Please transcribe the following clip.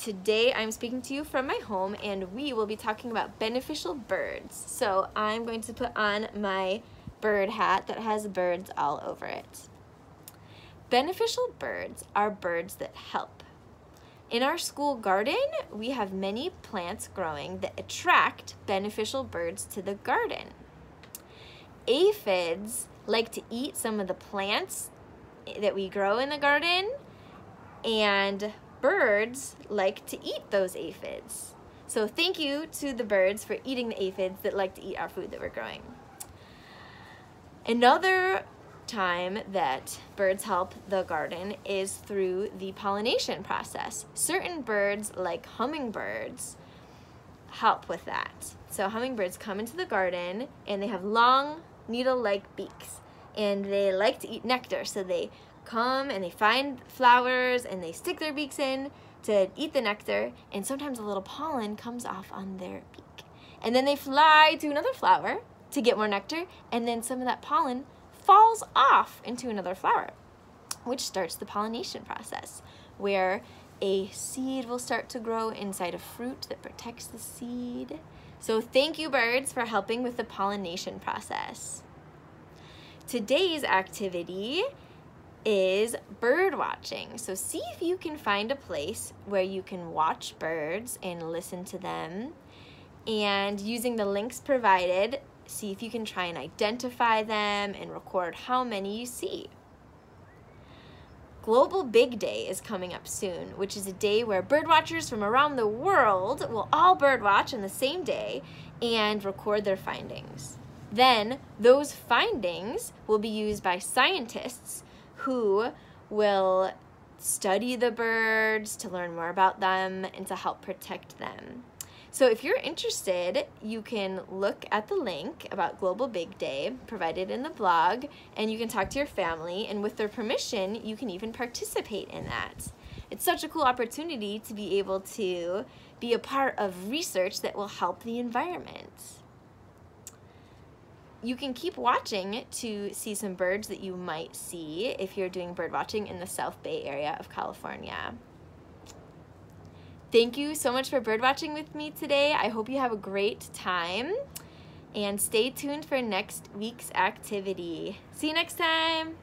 today I'm speaking to you from my home, and we will be talking about beneficial birds. So I'm going to put on my bird hat that has birds all over it. Beneficial birds are birds that help. In our school garden, we have many plants growing that attract beneficial birds to the garden. Aphids like to eat some of the plants that we grow in the garden, and birds like to eat those aphids. So thank you to the birds for eating the aphids that like to eat our food that we're growing. Another time that birds help the garden is through the pollination process. Certain birds, like hummingbirds, help with that. So hummingbirds come into the garden and they have long needle-like beaks, and they like to eat nectar. So they come and they find flowers and they stick their beaks in to eat the nectar, and sometimes a little pollen comes off on their beak. And then they fly to another flower to get more nectar, and then some of that pollen falls off into another flower, which starts the pollination process, where a seed will start to grow inside a fruit that protects the seed. So thank you, birds, for helping with the pollination process. Today's activity is bird watching. So see if you can find a place where you can watch birds and listen to them. And using the links provided, see if you can try and identify them and record how many you see. Global Big Day is coming up soon, which is a day where bird watchers from around the world will all bird watch on the same day and record their findings. Then those findings will be used by scientists who will study the birds to learn more about them and to help protect them. So if you're interested, you can look at the link about Global Big Day provided in the blog, and you can talk to your family, and with their permission, you can even participate in that. It's such a cool opportunity to be able to be a part of research that will help the environment. You can keep watching to see some birds that you might see if you're doing bird watching in the South Bay area of California. Thank you so much for bird watching with me today. I hope you have a great time, and stay tuned for next week's activity. See you next time.